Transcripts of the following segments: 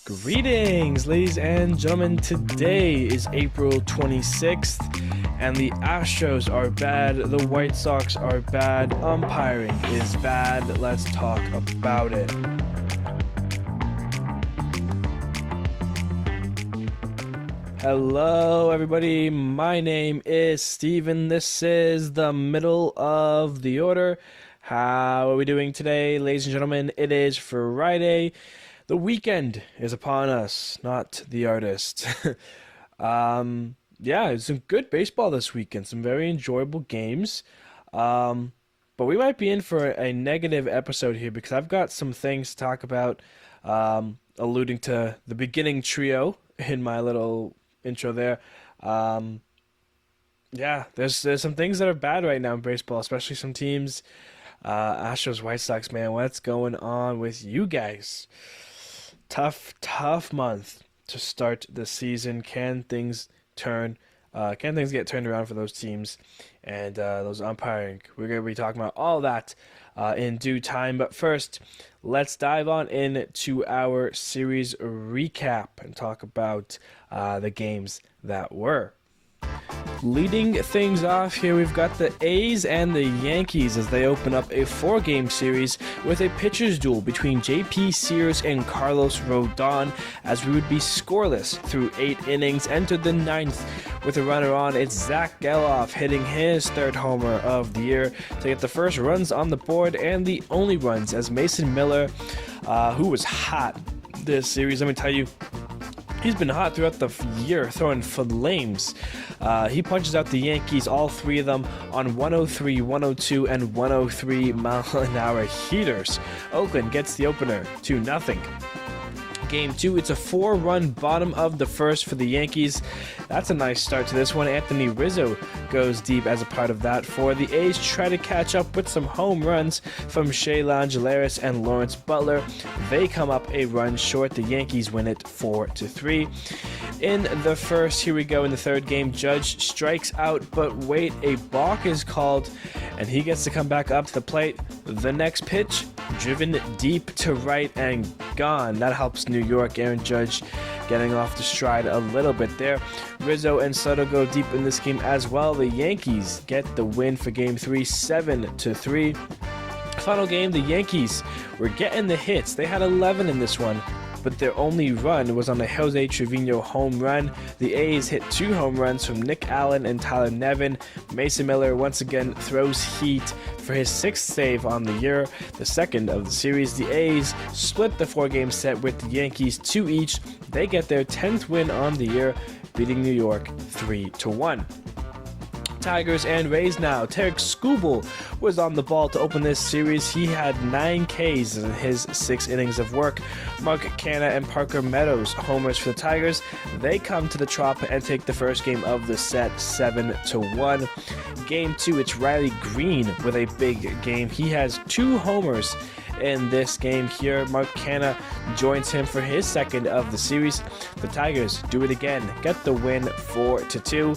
Greetings, ladies and gentlemen. Today is April 26th, and the Astros are bad. The White Sox are bad. Umpiring is bad. Let's talk about it. Hello, everybody. My name is Steven. This is the middle of the order. How are we doing today, ladies and gentlemen? It is Friday. The weekend is upon us, not the artist. It's some good baseball this weekend, some very enjoyable games. But we might be in for a negative episode here because I've got some things to talk about, alluding to the beginning trio in my little intro there. There's some things that are bad right now in baseball, especially some teams. Astros, White Sox, man, what's going on with you guys? Tough month to start the season. Can things get turned around for those teams and those umpiring? We're going to be talking about all that in due time. But first, let's dive on into our series recap and talk about the games that were. Leading things off here, we've got the A's and the Yankees as they open up a 4-game series with a pitcher's duel between J.P. Sears and Carlos Rodon, as we would be scoreless through 8 innings. Entered the 9th with a runner on. It's Zach Geloff hitting his 3rd homer of the year to get the first runs on the board and the only runs, as Mason Miller, who was hot this series, let me tell you, he's been hot throughout the year, throwing flames. He punches out the Yankees, all 3 of them, on 103, 102, and 103 mile-an-hour heaters. Oakland gets the opener 2-0. Game 2, it's a 4-run bottom of the first for the Yankees. That's a nice start to this one. Anthony Rizzo goes deep as a part of that for the A's. Try to catch up with some home runs from Shea Langelaris and Lawrence Butler. They come up a run short. The Yankees win it 4-3. In the first, here we go in the 3rd game, Judge strikes out, but wait, a balk is called, and he gets to come back up to the plate. The next pitch, driven deep to right and gone. That helps New York. Aaron Judge getting off the stride a little bit there. Rizzo and Soto go deep in this game as well. The Yankees get the win for Game 3, 7-3. Final game, the Yankees were getting the hits. They had 11 in this one, but their only run was on a Jose Trevino home run. The A's hit 2 home runs from Nick Allen and Tyler Nevin. Mason Miller once again throws heat for his 6th save on the year, the 2nd of the series. The A's split the 4-game set with the Yankees 2 each. They get their 10th win on the year, beating New York 3-1. Tigers and Rays now. Tarek Skubal was on the ball to open this series. He had 9 Ks in his 6 innings of work. Mark Canha and Parker Meadows homers for the Tigers. They come to the Trop and take the first game of the set 7-1. Game 2, it's Riley Green with a big game. He has 2 homers in this game here. Mark Canha joins him for his 2nd of the series. The Tigers do it again, get the win 4-2.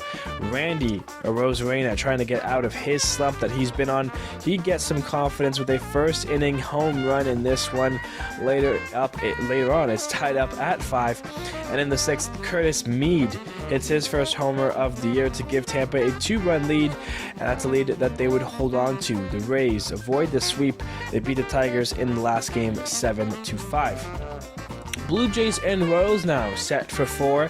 Randy Arozarena trying to get out of his slump that he's been on. He gets some confidence with a 1st inning home run in this one. Later on, it's tied up at 5. And in the 6th, Curtis Mead hits his 1st homer of the year to give Tampa a 2-run lead, and that's a lead that they would hold on to. The Rays avoid the sweep. They beat the Tigers in the last game 7-5. Blue Jays and Royals now set for 4.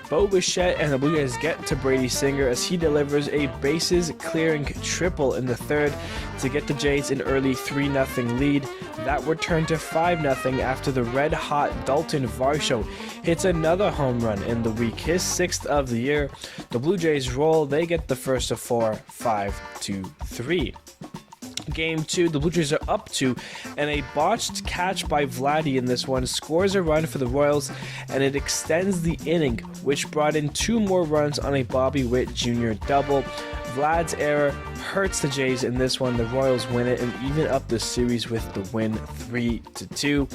Bo Bichette and the Blue Jays get to Brady Singer as he delivers a bases-clearing triple in the 3rd to get the Jays an early 3-0 lead. That would turn to 5-0 after the red-hot Dalton Varsho hits another home run in the week, his 6th of the year. The Blue Jays roll. They get the first of 4, 5-3. Game 2, the Blue Jays are up 2, and a botched catch by Vladdy in this one scores a run for the Royals, and it extends the inning, which brought in 2 more runs on a Bobby Witt Jr. double. Vlad's error hurts the Jays in this one. The Royals win it and even up the series with the win 3-2.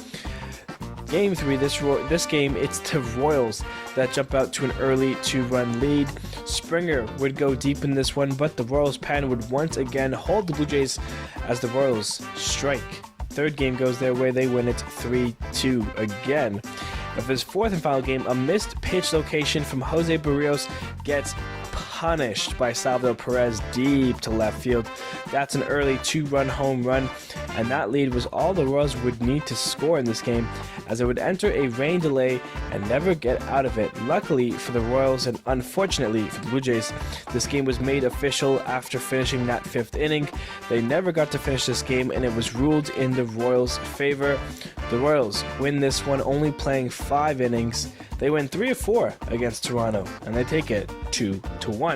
Game 3, this game, it's the Royals that jump out to an early 2-run lead. Springer would go deep in this one, but the Royals pen would once again hold the Blue Jays as the Royals strike. Third game goes their way. They win it 3-2 again. Of his fourth and final game, a missed pitch location from Jose Barrios gets punished by Salvador Perez deep to left field. That's an early 2-run home run, and that lead was all the Royals would need to score in this game, as it would enter a rain delay and never get out of it. Luckily for the Royals and unfortunately for the Blue Jays, this game was made official after finishing that 5th inning. They never got to finish this game, and it was ruled in the Royals' favor. The Royals win this one only playing 5 innings. They win 3 of 4 against Toronto, and they take it 2-1.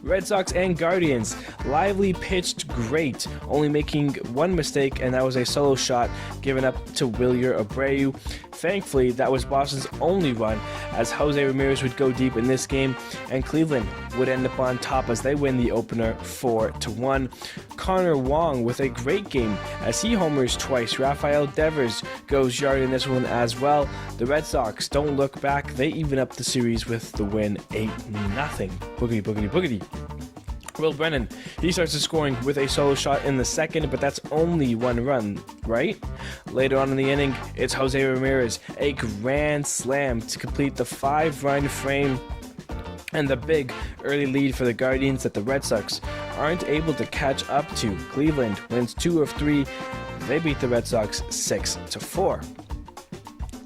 Red Sox and Guardians. Lively pitched great, only making one mistake, and that was a solo shot given up to Wilyer Abreu. Thankfully, that was Boston's only run, as Jose Ramirez would go deep in this game, and Cleveland would end up on top as they win the opener 4-1. Connor Wong with a great game as he homers twice. Rafael Devers goes yard in this one as well. The Red Sox don't look back. They even up the series with the win 8-0. Boogity, boogity, boogity. Will Brennan, he starts scoring with a solo shot in the second, but that's only one run, right? Later on in the inning, it's Jose Ramirez, a grand slam to complete the 5-run frame and the big early lead for the Guardians that the Red Sox aren't able to catch up to. Cleveland wins 2 of 3. They beat the Red Sox 6-4.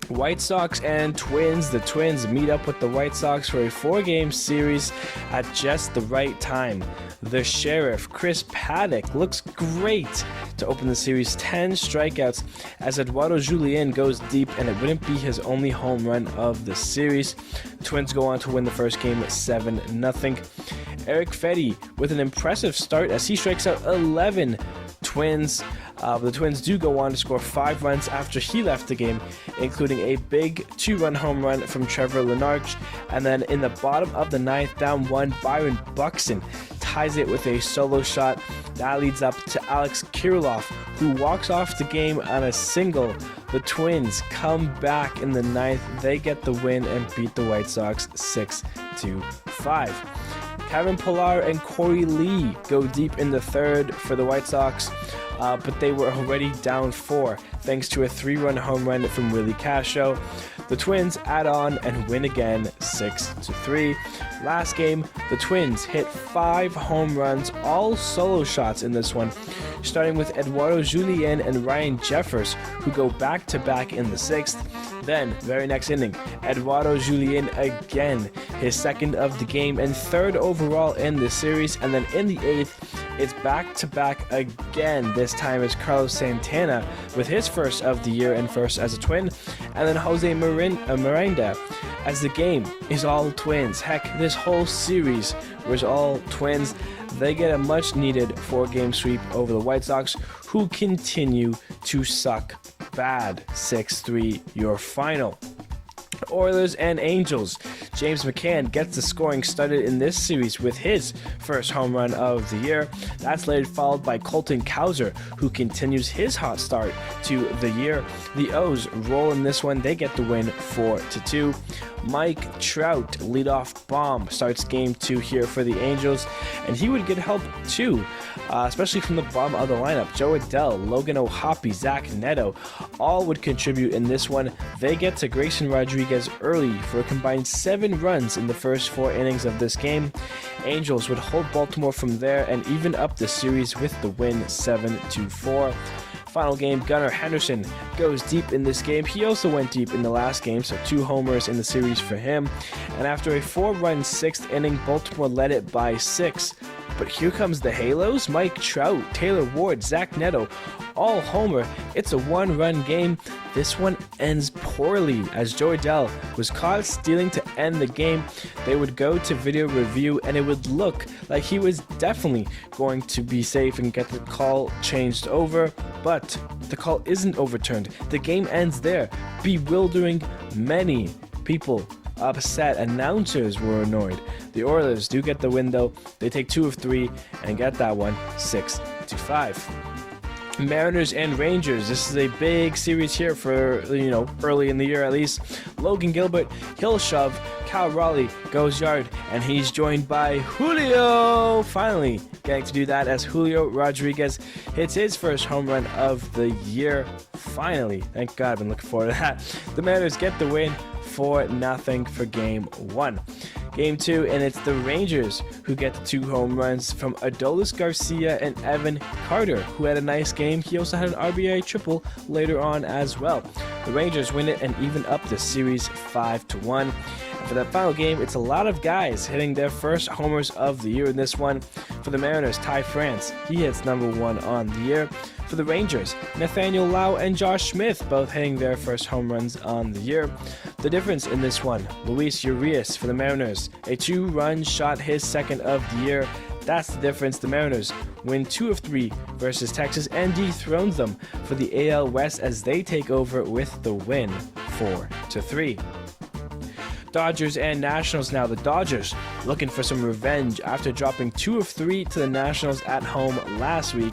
White Sox and Twins. The Twins meet up with the White Sox for a 4-game series at just the right time. The Sheriff, Chris Paddock, looks great to open the series. 10 strikeouts as Eduardo Julien goes deep, and it wouldn't be his only home run of the series. Twins go on to win the first game 7-0. Eric Fetty with an impressive start as he strikes out 11 Twins. The Twins do go on to score 5 runs after he left the game, including a big 2-run home run from Trevor Lenarch. And then in the bottom of the 9th, down 1, Byron Buxton ties it with a solo shot. That leads up to Alex Kirilloff, who walks off the game on a single. The Twins come back in the 9th. They get the win and beat the White Sox 6-5. Kevin Pillar and Corey Lee go deep in the 3rd for the White Sox, but they were already down 4 thanks to a 3-run home run from Willie Castro. The Twins add on and win again 6-3. Last game, the Twins hit 5 home runs, all solo shots in this one, starting with Eduardo Julien and Ryan Jeffers, who go back-to-back in the 6th. Then, very next inning, Eduardo Julien again, his 2nd of the game and 3rd overall in the series. And then in the 8th, it's back-to-back again. This time it's Carlos Santana with his 1st of the year and 1st as a Twin. And then Jose Miranda, as the game is all Twins. Heck, this whole series was all Twins. They get a much-needed 4-game sweep over the White Sox, who continue to suck bad. 6-3, your final. Oilers and Angels. James McCann gets the scoring started in this series with his 1st home run of the year. That's later followed by Colton Cowser, who continues his hot start to the year. The O's roll in this one. They get the win 4-2. Mike Trout, leadoff bomb, starts game 2 here for the Angels, and he would get help too, especially from the bottom of the lineup. Joe Adell, Logan O'Hoppe, Zach Neto, all would contribute in this one. They get to Grayson Rodriguez early for a combined 7 runs in the first 4 innings of this game. Angels would hold Baltimore from there and even up the series with the win 7-4. Final game, Gunnar Henderson goes deep in this game. He also went deep in the last game, so 2 homers in the series for him. And after a 4-run 6th inning, Baltimore led it by 6. But here comes the Halos. Mike Trout, Taylor Ward, Zach Neto, all homer. It's a 1-run game. This one ends poorly as Joe Adell was caught stealing to end the game. They would go to video review and it would look like he was definitely going to be safe and get the call changed over, but the call isn't overturned. The game ends there, bewildering many people. Upset announcers were annoyed. The Oilers do get the win though. They take 2 of 3 and get that one 6-5. Mariners and Rangers. This is a big series here for, early in the year at least. Logan Gilbert, he'll shove. Cal Raleigh goes yard, and he's joined by Julio. Finally getting to do that as Julio Rodriguez hits his first home run of the year. Finally. Thank God, I've been looking forward to that. The Mariners get the win 4-0 for Game 1. Game 2, and it's the Rangers who get the 2 home runs from Adolis Garcia and Evan Carter, who had a nice game. He also had an RBI triple later on as well. The Rangers win it and even up the series 5-1. And for that final game, it's a lot of guys hitting their first homers of the year in this one. For the Mariners, Ty France, he hits number 1 on the year. For the Rangers, Nathaniel Lau and Josh Smith both hitting their first home runs on the year. The difference in this one, Luis Urias for the Mariners, a 2-run shot, his second of the year. That's the difference. The Mariners win 2 of 3 versus Texas and dethrones them for the AL West as they take over with the win 4-3. Dodgers and Nationals now. The Dodgers looking for some revenge after dropping 2 of 3 to the Nationals at home last week.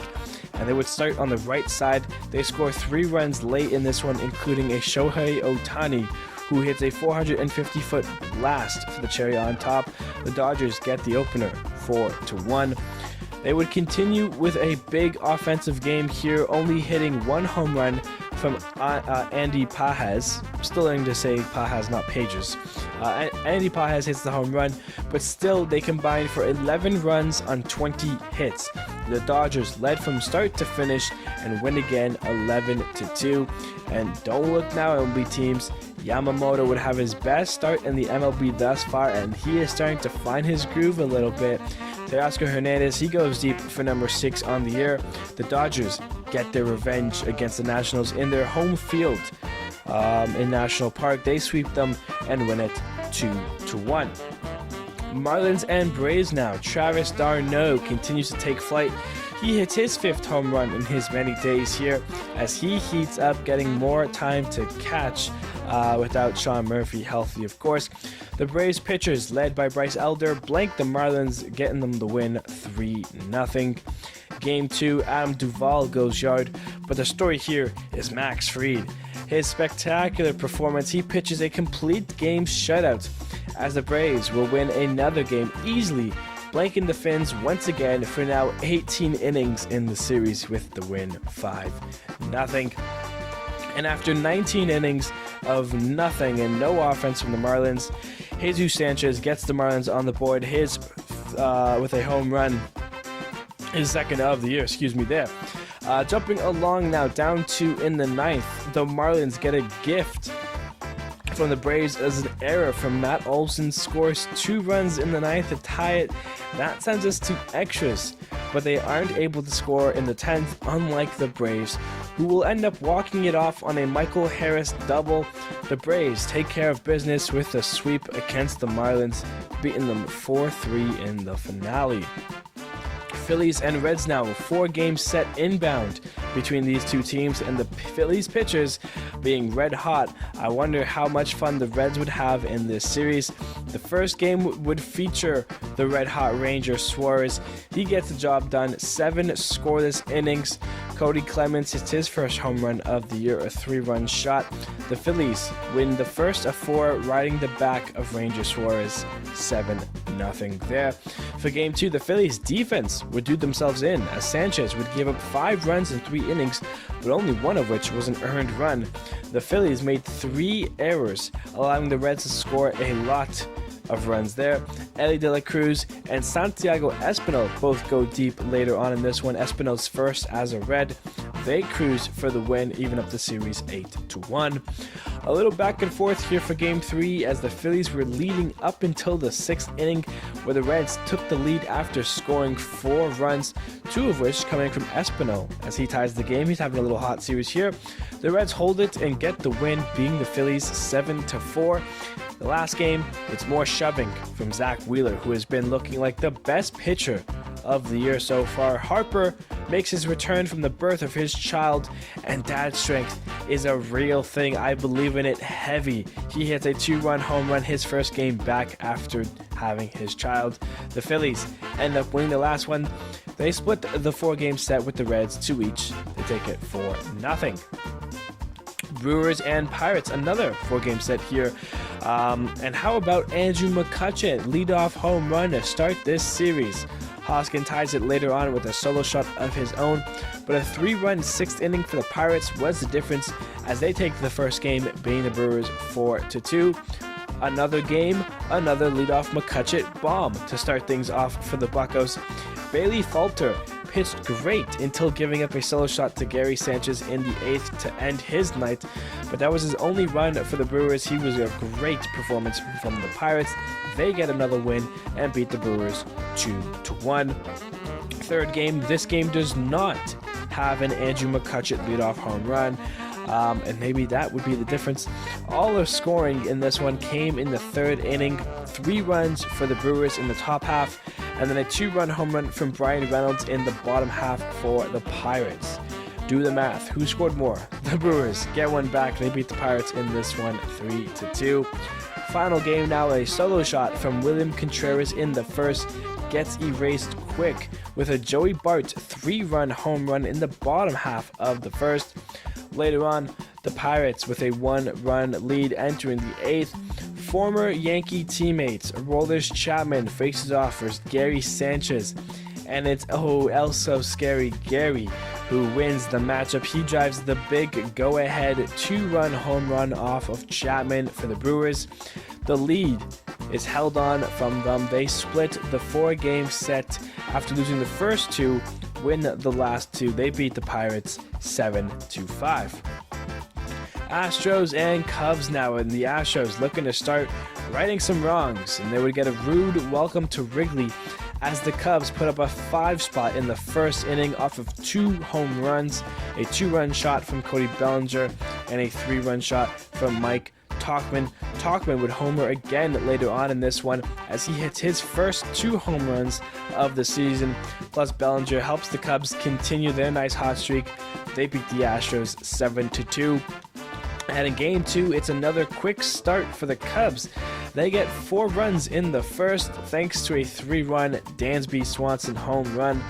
And they would start on the right side. They score 3 runs late in this one, including a Shohei Ohtani, who hits a 450-foot blast for the cherry on top. The Dodgers get the opener 4-1. They would continue with a big offensive game here, only hitting 1 home run from Andy Pages. Still learning to say Pages, not Pages. Andy Pages hits the home run, but still they combined for 11 runs on 20 hits. The Dodgers led from start to finish and win again 11-2. And don't look now, MLB teams. Yamamoto would have his best start in the MLB thus far, and he is starting to find his groove a little bit. Teoscar Hernandez, he goes deep for number 6 on the year. The Dodgers get their revenge against the Nationals in their home field in National Park. They sweep them and win it 2-1. Marlins and Braves now. Travis d'Arnaud continues to take flight. He hits his 5th home run in his many days here as he heats up, getting more time to catch without Sean Murphy healthy, of course. The Braves pitchers, led by Bryce Elder, blank the Marlins, getting them the win 3-0. Game 2, Adam Duvall goes yard, but the story here is Max Fried. His spectacular performance, he pitches a complete game shutout as the Braves will win another game easily, blanking the Finns once again for now 18 innings in the series with the win 5-0. And after 19 innings of nothing and no offense from the Marlins, Jesus Sanchez gets the Marlins on the board with a home run, his second of the year, there. Jumping along now, down 2 in the 9th, the Marlins get a gift from the Braves as an error from Matt Olson, scores 2 runs in the 9th to tie it. That sends us to extras, but they aren't able to score in the 10th, unlike the Braves, who will end up walking it off on a Michael Harris double. The Braves take care of business with a sweep against the Marlins, beating them 4-3 in the finale. Phillies and Reds now, a 4-game set inbound between these two teams, and the Phillies pitchers being red hot. I wonder how much fun the Reds would have in this series. The first game would feature the red hot Ranger Suarez. He gets the job done, 7 scoreless innings. Cody Clemens hits his first home run of the year, a 3-run shot. The Phillies win the first of 4, riding the back of Ranger Suarez, 7-0 there. For game 2, the Phillies defense would do themselves in, as Sanchez would give up 5 runs in 3 innings, but only one of which was an earned run. The Phillies made 3 errors, allowing the Reds to score a lot of runs there. Ellie De La Cruz and Santiago Espinal both go deep later on in this one. Espinal's first as a Red. They cruise for the win, even up the series 8-1. A little back and forth here for game 3 as the Phillies were leading up until the 6th inning, where the Reds took the lead after scoring 4 runs, 2 of which coming from Espinal as he ties the game. He's having a little hot series here. The Reds hold it and get the win, beating the Phillies 7-4. The last game, it's more shoving from Zach Wheeler, who has been looking like the best pitcher of the year so far. Harper makes his return from the birth of his child, and dad strength is a real thing. I believe in it heavy. He hits a 2-run home run his first game back after having his child. The Phillies end up winning the last one They split the 4-game set with the Reds 2 each. They take it 4-0. Brewers and Pirates, another 4-game set here. And how about Andrew McCutchen, leadoff home run to start this series? Hoskin ties it later on with a solo shot of his own, but a 3-run 6th inning for the Pirates was the difference as they take the first game, beating the Brewers 4-2. Another game, another leadoff McCutchen bomb to start things off for the Buccos. Bailey Falter pitched great until giving up a solo shot to Gary Sanchez in the 8th to end his night, but that was his only run for the Brewers. He was a great performance from the Pirates. They get another win and beat the Brewers 2-1. Third game, this game does not have an Andrew McCutchen leadoff home run. And maybe that would be the difference. All the scoring in this one came in the 3rd inning. 3 runs for the Brewers in the top half, and then a 2-run home run from Brian Reynolds in the bottom half for the Pirates. Do the math. Who scored more? The Brewers get one back. They beat the Pirates in this one 3-2. Final game now, a solo shot from William Contreras in the 1st gets erased quick with a Joey Bart 3-run home run in the bottom half of the 1st. Later on, the Pirates with a 1-run lead entering the 8th. Former Yankee teammates Aroldis Chapman faces off versus Gary Sanchez, and it's so scary Gary who wins the matchup. He drives the big go-ahead 2-run home run off of Chapman for the Brewers. The lead is held on from them. They split the 4-game set after losing the first 2, win the last 2. They beat the Pirates 7-5. Astros and Cubs now, and the Astros looking to start righting some wrongs, and they would get a rude welcome to Wrigley as the Cubs put up a 5 spot in the 1st inning off of 2 home runs, a 2-run shot from Cody Bellinger and a 3-run shot from Mike Tauchman. Tauchman would homer again later on in this one as he hits his first 2 home runs of the season. Plus Bellinger helps the Cubs continue their nice hot streak. They beat the Astros 7-2. And in game 2, it's another quick start for the Cubs. They get 4 runs in the 1st thanks to a 3-run Dansby Swanson home run.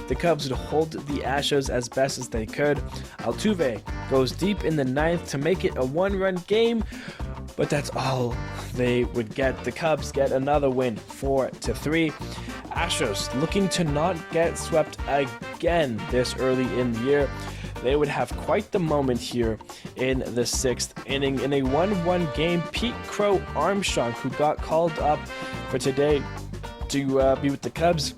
The Cubs would hold the Astros as best as they could. Altuve goes deep in the 9th to make it a 1-run game, but that's all they would get. The Cubs get another win, 4-3. Astros looking to not get swept again this early in the year. They would have quite the moment here in the 6th inning. In a 1-1 game, Pete Crow Armstrong, who got called up for today to be with the Cubs,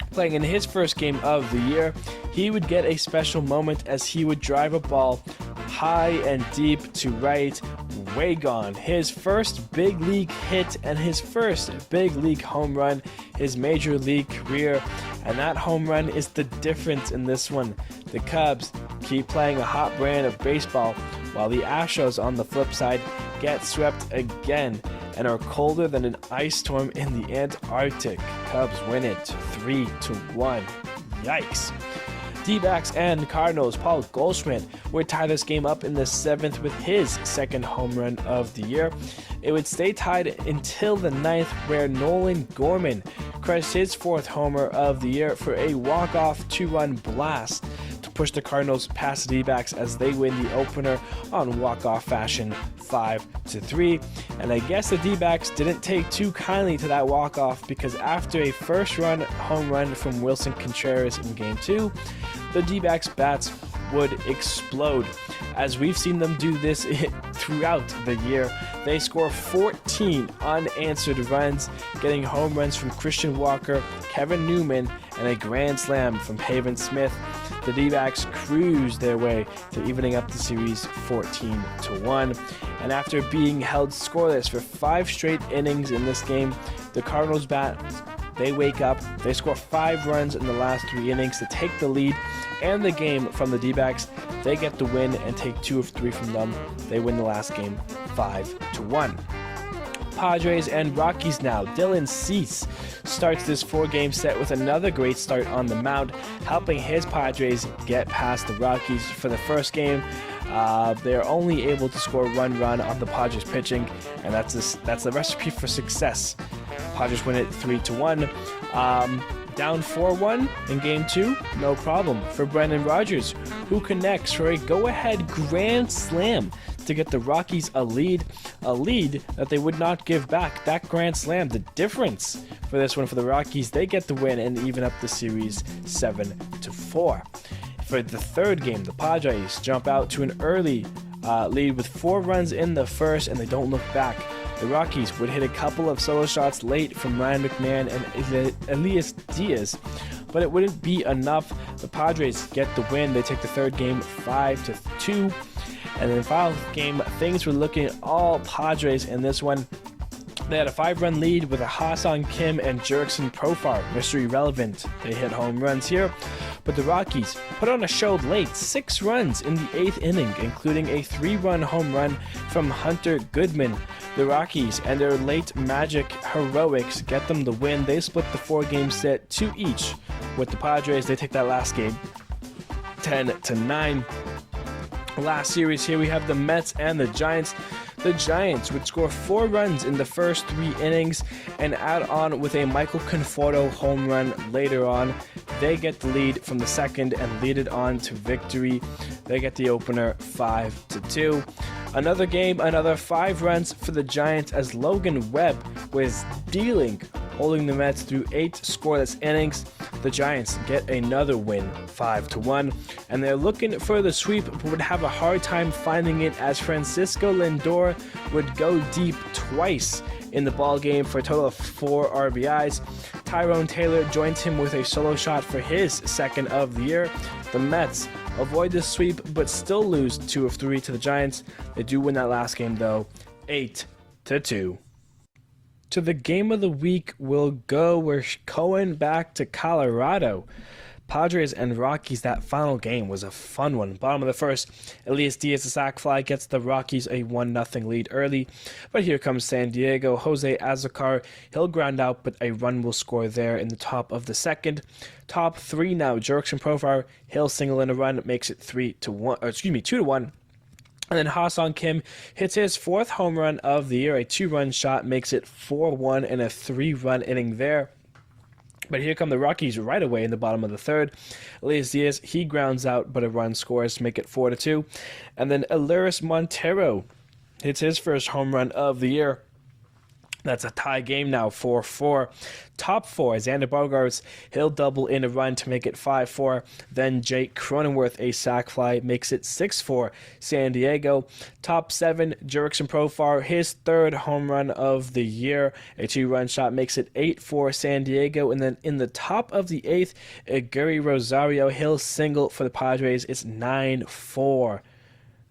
playing in his first game of the year, he would get a special moment as he would drive a ball high and deep to right, way gone. His first big league hit and his first big league home run, his major league career, and that home run is the difference in this one. The Cubs keep playing a hot brand of baseball, while the Astros on the flip side get swept again and are colder than an ice storm in the Antarctic. Cubs win it 3-1. Yikes. D-backs and Cardinals, Paul Goldschmidt would tie this game up in the 7th with his 2nd home run of the year. It would stay tied until the 9th, where Nolan Gorman crushed his 4th homer of the year for a walk-off 2-run blast to push the Cardinals past the D-backs as they win the opener on walk-off fashion 5-3. And I guess the D-backs didn't take too kindly to that walk-off, because after a first-run home run from Wilson Contreras in Game 2, the D-backs bats would explode. As we've seen them do this throughout the year, they score 14 unanswered runs, getting home runs from Christian Walker, Kevin Newman, and a grand slam from Pavin Smith. The D-backs cruise their way to evening up the series 14-1. And after being held scoreless for 5 straight innings in this game, the Cardinals bats, they wake up, they score 5 runs in the last 3 innings to take the lead and the game from the D-backs. They get the win and take 2 of 3 from them. They win the last game 5-1. Padres and Rockies now. Dylan Cease starts this 4-game set with another great start on the mound, helping his Padres get past the Rockies. For the first game, they're only able to score 1 run on the Padres pitching, and that's the recipe for success. Padres win it 3-1. Down 4-1 in Game 2, no problem for Brendan Rodgers, who connects for a go-ahead grand slam to get the Rockies a lead that they would not give back. That grand slam, the difference for this one for the Rockies, they get the win and even up the series 7-4. For the third game, the Padres jump out to an early lead with 4 runs in the first, and they don't look back. The Rockies would hit a couple of solo shots late from Ryan McMahon and Elias Diaz, but it wouldn't be enough. The Padres get the win. They take the third game 5-2. And then final game, things were looking all Padres in this one. They had a 5-run lead with a Ha-Seong Kim and Jurickson Profar. Mystery relevant. They hit home runs here. But the Rockies put on a show late, 6 runs in the 8th inning, including a 3-run home run from Hunter Goodman. The Rockies and their late magic heroics get them the win. They split the 4-game set 2 each. With the Padres, they take that last game 10-9. Last series here, we have the Mets and the Giants. The Giants would score 4 runs in the first 3 innings and add on with a Michael Conforto home run later on. They get the lead from the second and lead it on to victory. They get the opener 5-2. Another game, another 5 runs for the Giants as Logan Webb was dealing, holding the Mets through 8 scoreless innings. The Giants get another win, 5-1, and they're looking for the sweep, but would have a hard time finding it as Francisco Lindor would go deep twice in the ball game for a total of 4 RBIs. Tyrone Taylor joins him with a solo shot for his second of the year. The Mets avoid the sweep, but still lose 2 of 3 to the Giants. They do win that last game, though, 8-2. To the game of the week we'll go. We're going back to Colorado. Padres and Rockies, that final game was a fun one. Bottom of the first, Elias Diaz, a sac fly, gets the Rockies a 1-0 lead early. But here comes San Diego. Jose Azocar, he'll ground out, but a run will score there in the top of the second. Top 3 now, Jurickson Profar, he'll single in a run, makes it 2-1. And then Ha-Seong Kim hits his 4th home run of the year, a 2-run shot, makes it 4-1 and a 3-run inning there. But here come the Rockies right away in the bottom of the third. Elias Diaz, he grounds out, but a run scores to make it 4-2. And then Elehuris Montero hits his first home run of the year. That's a tie game now, 4-4. Top 4, Xander Bogaerts, he'll double in a run to make it 5-4. Then Jake Cronenworth, a sac fly, makes it 6-4. San Diego. Top 7, Jurickson Profar, his 3rd home run of the year. A 2-run shot makes it 8-4 San Diego. And then in the top of the 8th, Gary Rosario, he'll single for the Padres. It's 9-4.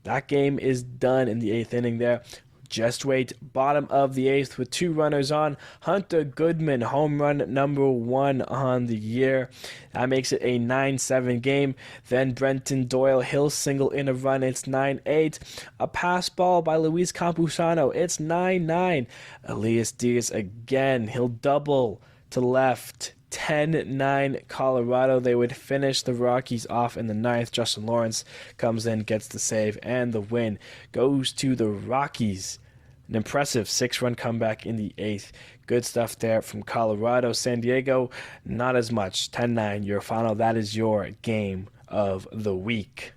That game is done in the 8th inning there. Just wait, bottom of the 8th with 2 runners on. Hunter Goodman, home run number 1 on the year. That makes it a 9-7 game. Then Brenton Doyle, he'll single in a run. It's 9-8. A pass ball by Luis Campusano. It's 9-9. Elias Diaz again. He'll double to left. 10-9 Colorado. They would finish the Rockies off in the 9th. Justin Lawrence comes in, gets the save, and the win goes to the Rockies. An impressive 6-run comeback in the 8th. Good stuff there from Colorado. San Diego, not as much. 10-9, your final. That is your game of the week.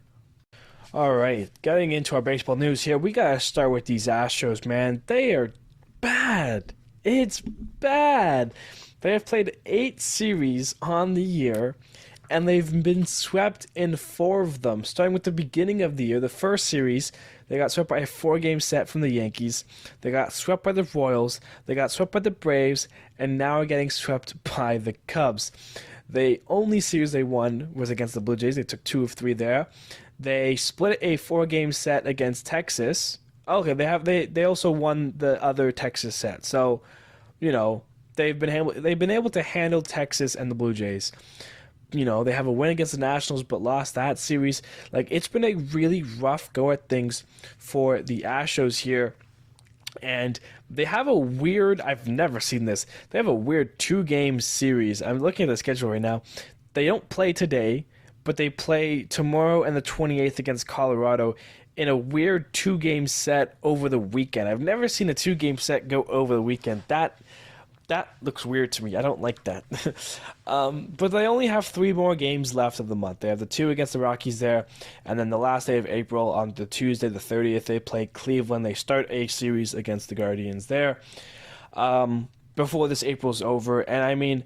All right, getting into our baseball news here. We got to start with these Astros, man. They are bad. It's bad. They have played 8 series on the year, and they've been swept in 4 of them. Starting with the beginning of the year, the first series, they got swept by a 4-game set from the Yankees. They got swept by the Royals. They got swept by the Braves, and now are getting swept by the Cubs. The only series they won was against the Blue Jays. They took 2 of 3 there. They split a 4-game set against Texas. Okay, they also won the other Texas set. So, you know, they've been able to handle Texas and the Blue Jays. You know, they have a win against the Nationals, but lost that series. Like, it's been a really rough go at things for the Astros here. And they have a weird, I've never seen this, they have a weird 2-game series. I'm looking at the schedule right now. They don't play today, but they play tomorrow and the 28th against Colorado in a weird 2-game set over the weekend. I've never seen a 2-game set go over the weekend. That that looks weird to me. I don't like that. But they only have 3 more games left of the month. They have the 2 against the Rockies there, and then the last day of April on the Tuesday, the 30th, they play Cleveland. They start a series against the Guardians there before this April's over. And I mean,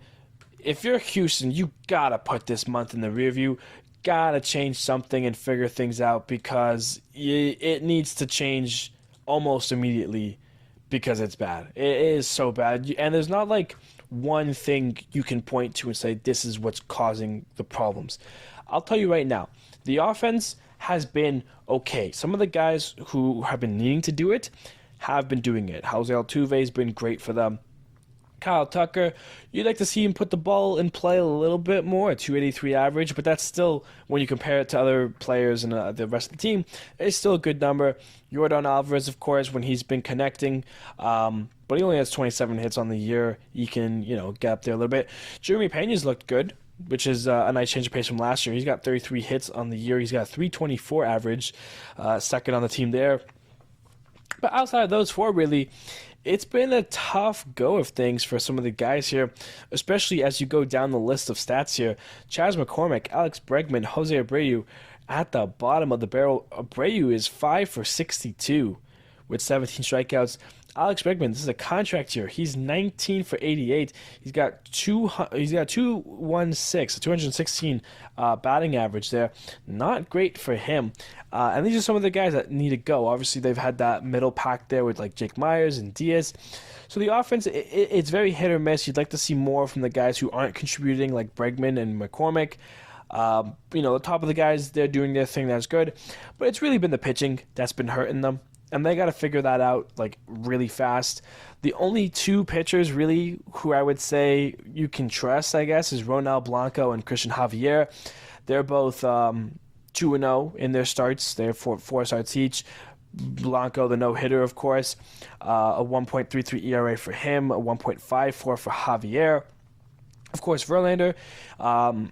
if you're Houston, you gotta put this month in the rear view. Gotta change something and figure things out because it needs to change almost immediately because it's bad. It is so bad. And there's not like one thing you can point to and say this is what's causing the problems. I'll tell you right now, the offense has been okay. Some of the guys who have been needing to do it have been doing it. Jose Altuve has been great for them. Kyle Tucker, you'd like to see him put the ball in play a little bit more, 283 average, but that's still, when you compare it to other players and the rest of the team, it's still a good number. Yordan Alvarez, of course, when he's been connecting, but he only has 27 hits on the year. He can, get up there a little bit. Jeremy Pena's looked good, which is a nice change of pace from last year. He's got 33 hits on the year. He's got a 324 average, second on the team there. But outside of those 4, really, it's been a tough go of things for some of the guys here, especially as you go down the list of stats here. Chas McCormick, Alex Bregman, Jose Abreu at the bottom of the barrel. Abreu is 5 for 62 with 17 strikeouts. Alex Bregman, this is a contract year. He's 19 for 88. He's got 216 batting average there. Not great for him. And these are some of the guys that need to go. Obviously, they've had that middle pack there with like Jake Myers and Diaz. So the offense, it's very hit or miss. You'd like to see more from the guys who aren't contributing, like Bregman and McCormick. The top of the guys, they're doing their thing. That's good. But it's really been the pitching that's been hurting them. And they got to figure that out like really fast. The only 2 pitchers really who I would say you can trust, I guess, is Ronel Blanco and Christian Javier. They're both 2-0 in their starts. They're 4 starts each. Blanco, the no-hitter, of course. A 1.33 ERA for him, a 1.54 for Javier. Of course, Verlander,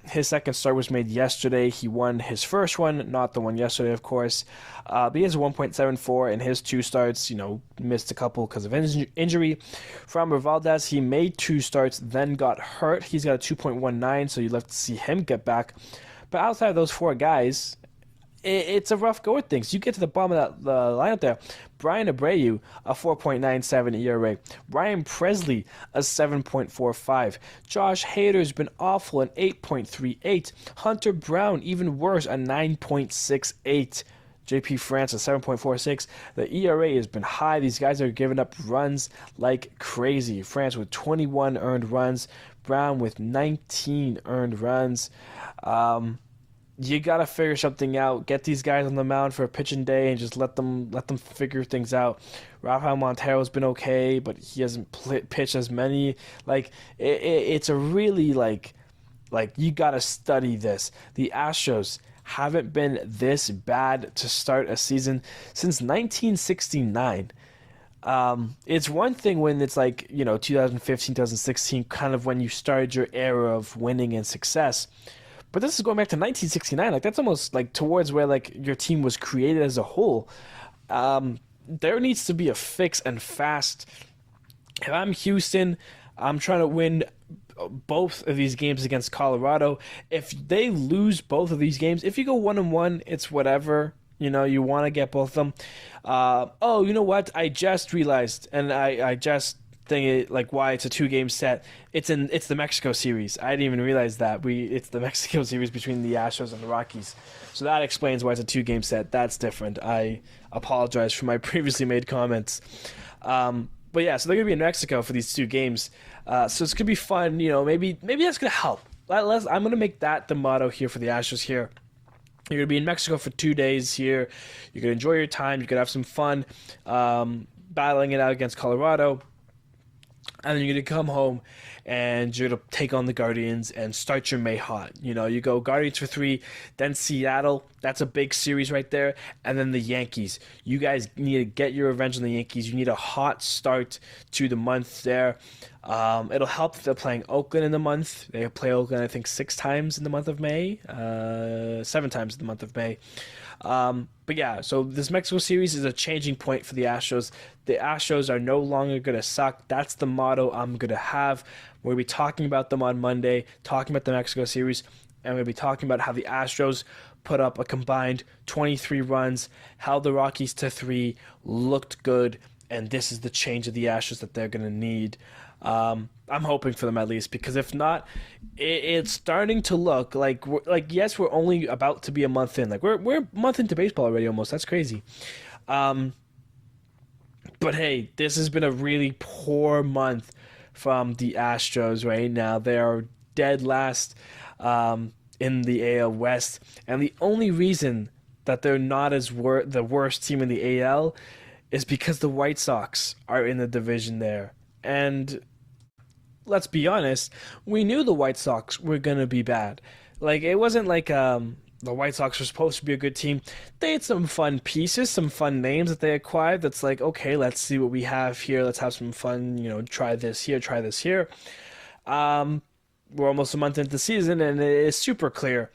his second start was made yesterday. He won his first one, not the one yesterday, of course. But he has a 1.74 in his 2 starts, missed a couple because of injury. Framber Valdez, he made 2 starts, then got hurt. He's got a 2.19, so you'd love to see him get back. But outside of those 4 guys, it's a rough go at things. You get to the bottom of the lineup there. Brian Abreu, a 4.97 ERA. Ryan Presley, a 7.45. Josh Hader's been awful, an 8.38. Hunter Brown, even worse, a 9.68. JP France, a 7.46. The ERA has been high. These guys are giving up runs like crazy. France with 21 earned runs. Brown with 19 earned runs. You gotta figure something out. Get these guys on the mound for a pitching day and just let them figure things out. Rafael Montero's been okay, but he hasn't pitched as many. It's a really like you gotta study this. The Astros haven't been this bad to start a season since 1969. It's one thing when it's 2015, 2016, kind of when you started your era of winning and success. But this is going back to 1969. That's almost towards where your team was created as a whole. There needs to be a fix and fast. If I'm Houston, I'm trying to win both of these games against Colorado. If they lose both of these games, if you go 1-1, it's whatever. You want to get both of them. You know what? I just realized, and I just think why it's a 2-game set. It's the Mexico series. I didn't even realize that it's the Mexico series between the Astros and the Rockies. So that explains why it's a 2-game set. That's different. I apologize for my previously made comments. But yeah, so they're gonna be in Mexico for these 2 games. So it's gonna be fun. Maybe that's gonna help. I'm gonna make that the motto here for the Astros here. You're gonna be in Mexico for 2 days here. You're gonna enjoy your time. You're gonna have some fun battling it out against Colorado. And then you're going to come home and you're going to take on the Guardians and start your May hot. You go Guardians for 3, then Seattle. That's a big series right there. And then the Yankees. You guys need to get your revenge on the Yankees. You need a hot start to the month there. It'll help if they're playing Oakland in the month. They play Oakland, I think, 6 times in the month of May. 7 times in the month of May. But yeah, so this Mexico series is a changing point for the Astros. The Astros are no longer going to suck. That's the motto I'm going to have. We're going to be talking about them on Monday, talking about the Mexico series, and we're going to be talking about how the Astros put up a combined 23 runs, held the Rockies to 3, looked good, and this is the change of the Astros that they're going to need. I'm hoping for them at least, because if not, it's starting to look like yes, we're only about to be a month in. Like we're a month into baseball already almost. That's crazy. But hey, this has been a really poor month from the Astros right now. They are dead last in the AL West, and the only reason that they're not as the worst team in the AL is because the White Sox are in the division there. And let's be honest, we knew the White Sox were going to be bad. Like, it wasn't like the White Sox were supposed to be a good team. They had some fun pieces, some fun names that they acquired that's like, okay, let's see what we have here. Let's have some fun, try this here, try this here. We're almost a month into the season, and it is super clear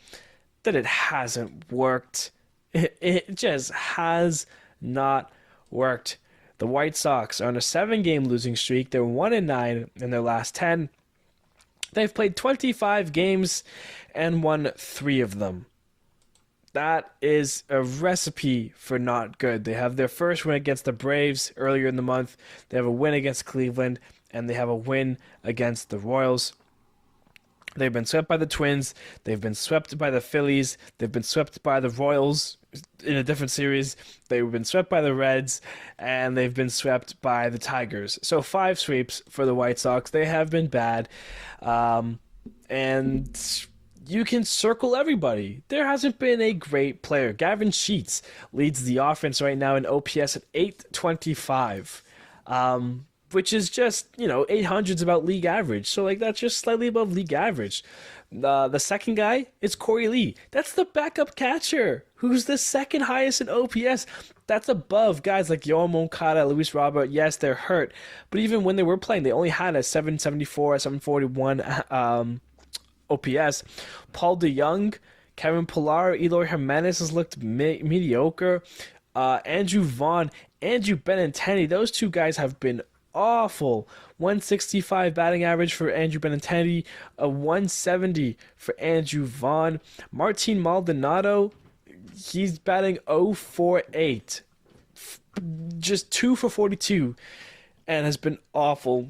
that it hasn't worked. It just has not worked. The White Sox are on a 7-game losing streak. They're 1-9 in their last 10. They've played 25 games and won 3 of them. That is a recipe for not good. They have their first win against the Braves earlier in the month. They have a win against Cleveland, and they have a win against the Royals. They've been swept by the Twins. They've been swept by the Phillies. They've been swept by the Royals in a different series. They've been swept by the Reds, and they've been swept by the Tigers. So 5 sweeps for the White Sox. They have been bad. And you can circle everybody. There hasn't been a great player. Gavin Sheets leads the offense right now in OPS at 825. Which is just, 800's about league average. So, that's just slightly above league average. The second guy is Corey Lee. That's the backup catcher, who's the second highest in OPS. That's above guys like Yoel Moncada, Luis Robert. Yes, they're hurt. But even when they were playing, they only had a 774, a 741 OPS. Paul DeYoung, Kevin Pillar, Eloy Jimenez has looked mediocre. Andrew Vaughn, Andrew Benintendi, those 2 guys have been awful. 165 batting average for Andrew Benintendi, a 170 for Andrew Vaughn. Martin Maldonado, he's batting 048, just 2 for 42, and has been awful.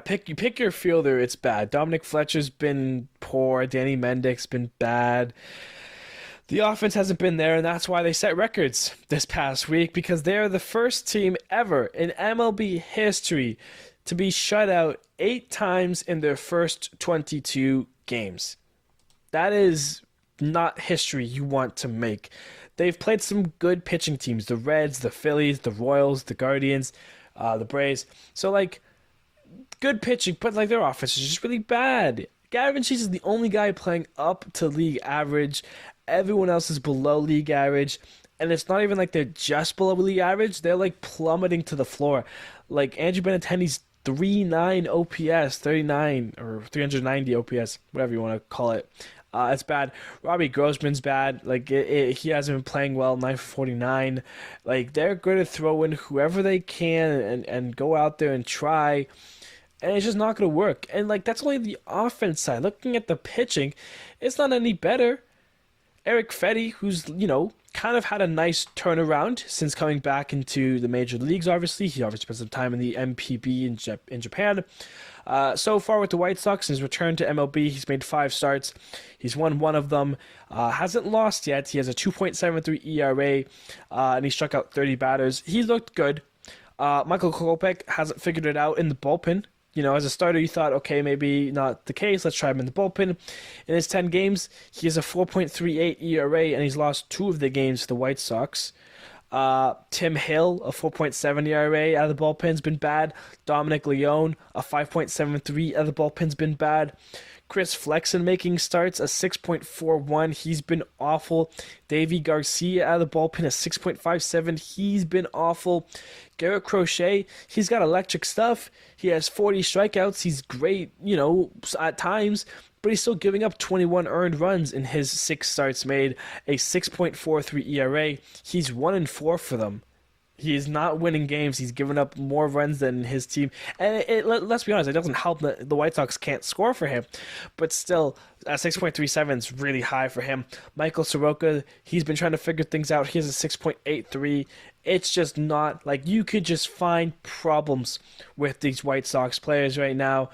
Pick your fielder. It's bad. Dominic Fletcher's been poor. Danny Mendick's been bad. The offense hasn't been there, and that's why they set records this past week, because they're the first team ever in MLB history to be shut out 8 times in their first 22 games. That is not history you want to make. They've played some good pitching teams, the Reds, the Phillies, the Royals, the Guardians, the Braves. So, good pitching, but, their offense is just really bad. Gavin Sheets is the only guy playing up to league average. Everyone else is below league average, and it's not even like they're just below league average. They're plummeting to the floor. Andrew Benintendi's 3.9 OPS, 39 or 390 OPS, whatever you want to call it. It's bad. Robbie Grossman's bad. He hasn't been playing well. 9 for 49. They're going to throw in whoever they can and go out there and try. And it's just not going to work. And that's only the offense side. Looking at the pitching, it's not any better. Eric Fetty, who's, kind of had a nice turnaround since coming back into the major leagues, obviously. He obviously spent some time in the MPB in Japan. So far with the White Sox, in his return to MLB, he's made 5 starts. He's won 1 of them. Hasn't lost yet. He has a 2.73 ERA, and he struck out 30 batters. He looked good. Michael Kopech hasn't figured it out in the bullpen. As a starter, you thought, okay, maybe not the case. Let's try him in the bullpen. In his 10 games, he has a 4.38 ERA, and he's lost 2 of the games to the White Sox. Tim Hill, a 4.7 ERA out of the bullpen's been bad. Dominic Leone, a 5.73 out of the bullpen's been bad. Chris Flexen making starts, a 6.41. He's been awful. Davey Garcia out of the bullpen, a 6.57. He's been awful. Garrett Crochet, he's got electric stuff. He has 40 strikeouts. He's great, at times. but he's still giving up 21 earned runs in his 6 starts made, a 6.43 ERA. He's 1-4 for them. He is not winning games. He's given up more runs than his team. And let's be honest, it doesn't help that the White Sox can't score for him. But still, 6.37 is really high for him. Michael Soroka, he's been trying to figure things out. He has a 6.83. It's just not, like, you could just find problems with these White Sox players right now.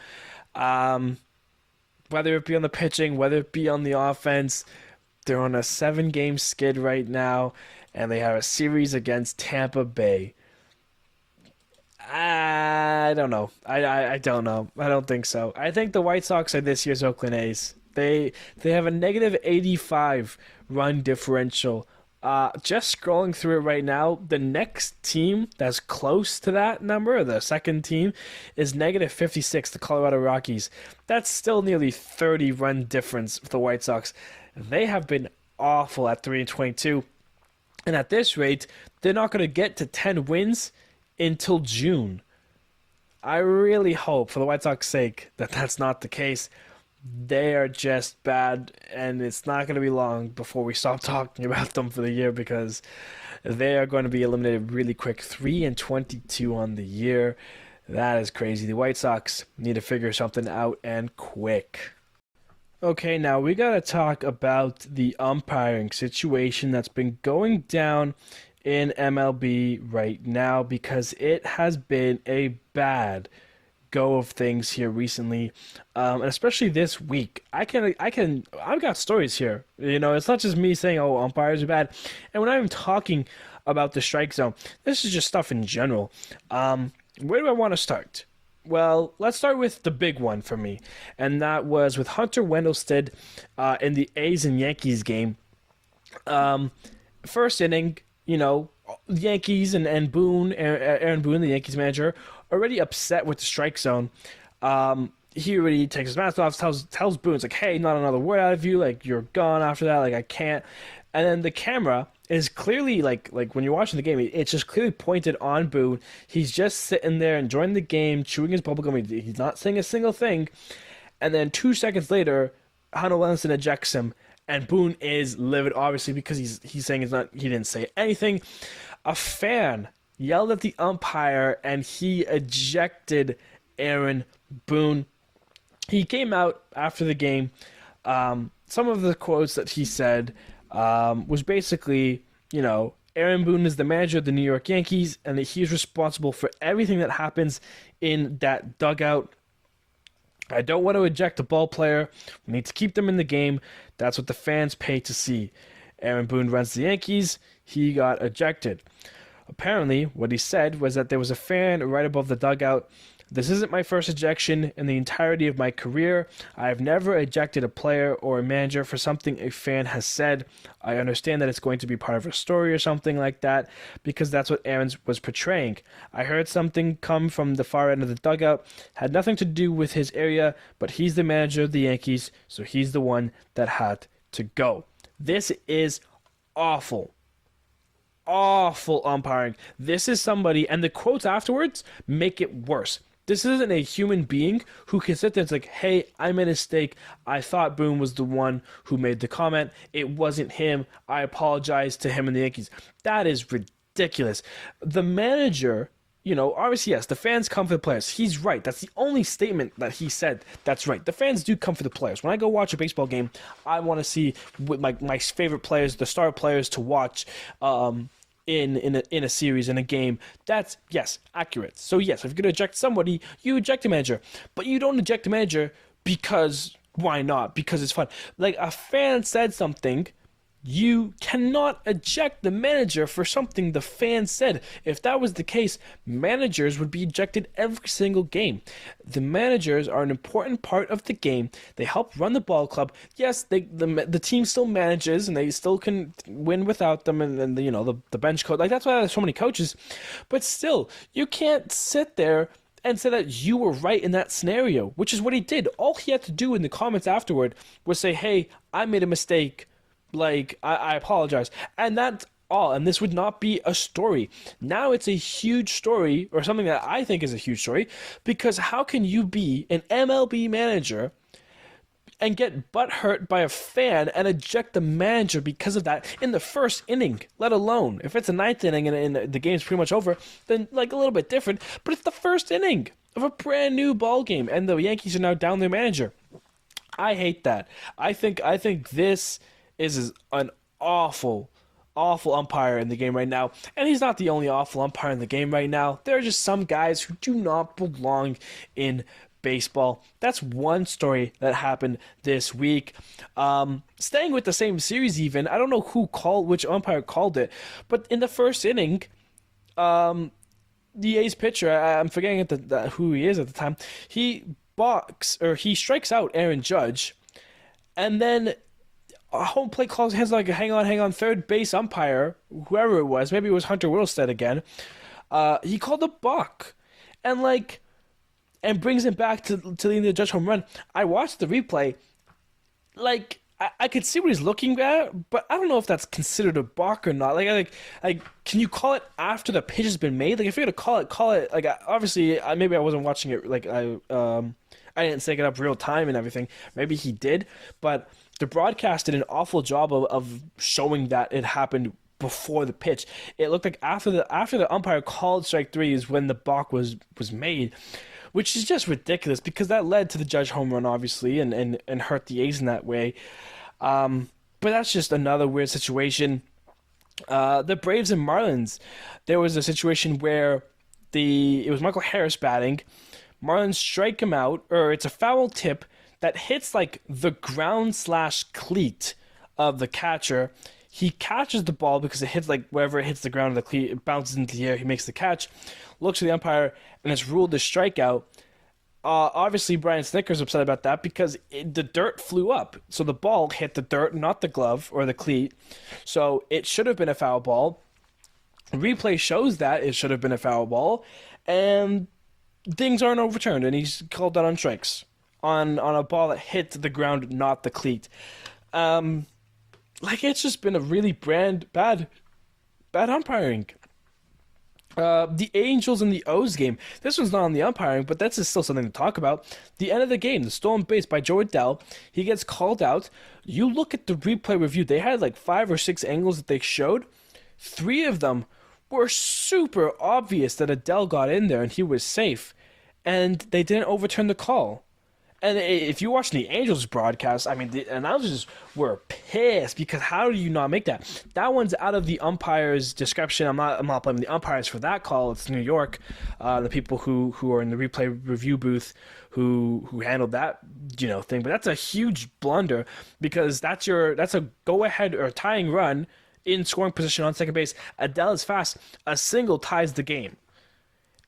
Whether it be on the pitching, whether it be on the offense, they're on a 7-game skid right now. And they have a series against Tampa Bay. I don't know. I don't know. I don't think so. I think the White Sox are this year's Oakland A's. They have a negative 85 run differential. Just scrolling through it right now, the next team that's close to that number, the second team, is negative 56, the Colorado Rockies. That's still nearly 30 run difference for the White Sox. They have been awful at 3-22. And at this rate, they're not going to get to 10 wins until June. I really hope, for the White Sox sake, that that's not the case. They are just bad, and it's not going to be long before we stop talking about them for the year, because they are going to be eliminated really quick. 3-22 on the year. That is crazy. The White Sox need to figure something out, and quick. Okay, now we got to talk about the umpiring situation that's been going down in MLB right now, because it has been a bad go of things here recently, and especially this week. I've got stories here. You know, it's not just me saying, "Oh, umpires are bad," and when I'm talking about the strike zone, this is just stuff in general. Where do I want to start? Well, let's start with the big one for me, and that was with Hunter Wendelstedt in the A's and Yankees game. First inning, you know, Yankees and Boone, Aaron Boone, the Yankees manager, already upset with the strike zone. He already takes his mask off, tells Boone, it's like, hey, not another word out of you, like, you're gone after that, like, I can't. And then the camera is clearly, like when you're watching the game, it's just clearly pointed on Boone. He's just sitting there enjoying the game, chewing his bubblegum. He's not saying a single thing. And then 2 seconds later, Hunter Wendelstedt ejects him, and Boone is livid, obviously, because he's saying he didn't say anything. A fan yelled at the umpire, and he ejected Aaron Boone. He came out after the game. Some of the quotes that he said was basically, you know, Aaron Boone is the manager of the New York Yankees, and that he's responsible for everything that happens in that dugout. I don't want to eject a ball player. We need to keep them in the game. That's what the fans pay to see. Aaron Boone runs the Yankees. He got ejected. Apparently, what he said was that there was a fan right above the dugout. This isn't my first ejection in the entirety of my career. I have never ejected a player or a manager for something a fan has said. I understand that it's going to be part of a story or something like that, because that's what Aaron was portraying. I heard something come from the far end of the dugout. Had nothing to do with his area, but he's the manager of the Yankees, so he's the one that had to go. This is awful. Awful umpiring. This is somebody, and the quotes afterwards make it worse. This isn't a human being who can sit there and it's like, hey, I made a mistake. I thought Boone was the one who made the comment. It wasn't him. I apologize to him and the Yankees. That is ridiculous. The manager, you know, obviously, yes, the fans come for the players. He's right. That's the only statement that he said that's right. The fans do come for the players. When I go watch a baseball game, I want to see with my favorite players, the star players to watch, in a series, in a game. That's, yes, accurate. So yes, if you're going to eject somebody, you eject a manager. But you don't eject a manager because, why not? Because it's fun. Like, a fan said something, you cannot eject the manager for something the fan said. If that was the case, managers would be ejected every single game. The managers are an important part of the game. They help run the ball club. Yes, the team still manages, and they still can win without them, and you know, the bench coach. Like, that's why there's so many coaches. But still, you can't sit there and say that you were right in that scenario, which is what he did. All he had to do in the comments afterward was say, hey, I made a mistake. Like, I apologize. And that's all. And this would not be a story. Now it's a huge story, or something that I think is a huge story, because how can you be an MLB manager and get butt hurt by a fan and eject the manager because of that in the first inning, let alone if it's a ninth inning and the game's pretty much over, then like a little bit different. But it's the first inning of a brand new ball game, and the Yankees are now down their manager. I hate that. I think this is an awful umpire in the game right now. And he's not the only awful umpire in the game right now. There are just some guys who do not belong in baseball. That's one story that happened this week. Staying with the same series even, I don't know which umpire called it, but in the first inning, the A's pitcher, I'm forgetting who he is at the time, he strikes out Aaron Judge, and then a home plate calls hands like a hang on, third base umpire, whoever it was, maybe it was Hunter Whittlestead again. He called a balk, and brings him back to leading the Judge home run. I watched the replay, I could see what he's looking at, but I don't know if that's considered a balk or not. Like, can you call it after the pitch has been made? Like, if you're gonna call it. Like, obviously, maybe I wasn't watching it. I didn't sync it up real time and everything. Maybe he did, but the broadcast did an awful job of showing that it happened before the pitch. It looked like after the umpire called strike three is when the balk was made, which is just ridiculous because that led to the Judge home run, obviously, and hurt the A's in that way. But that's just another weird situation. The Braves and Marlins, there was a situation where it was Michael Harris batting. Marlins strike him out, or it's a foul tip that hits like the ground/cleat of the catcher. He catches the ball because it hits like wherever it hits the ground of the cleat, it bounces into the air. He makes the catch, looks at the umpire, and it's ruled a strikeout. Obviously, Brian Snitker's upset about that because the dirt flew up. So the ball hit the dirt, not the glove or the cleat. So it should have been a foul ball. Replay shows that it should have been a foul ball. And things aren't overturned. And he's called out on strikes on a ball that hit the ground, not the cleat. It's just been a really bad umpiring. The Angels and the O's game. This one's not on the umpiring, but that's still something to talk about. The end of the game, the stolen base by Joe Adell. He gets called out. You look at the replay review. They had like 5 or 6 angles that they showed. 3 of them were super obvious that Adell got in there and he was safe. And they didn't overturn the call. And if you watch the Angels broadcast, I mean, the announcers were pissed because how do you not make that? That one's out of the umpire's discretion. I'm not blaming the umpires for that call. It's New York, the people who are in the replay review booth who handled that thing. But that's a huge blunder because that's a go ahead or tying run in scoring position on second base. Adell is fast. A single ties the game.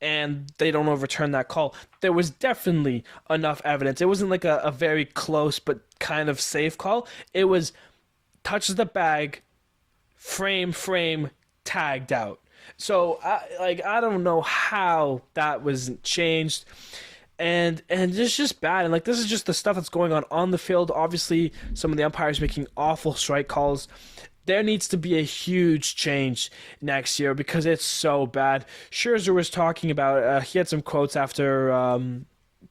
And they don't overturn that call. There was definitely enough evidence. It wasn't like a very close but kind of safe call. It was touches the bag, frame, tagged out. So I don't know how that was changed. And it's just bad. And this is just the stuff that's going on the field. Obviously, some of the umpires making awful strike calls. There needs to be a huge change next year because it's so bad. Scherzer was talking about, he had some quotes after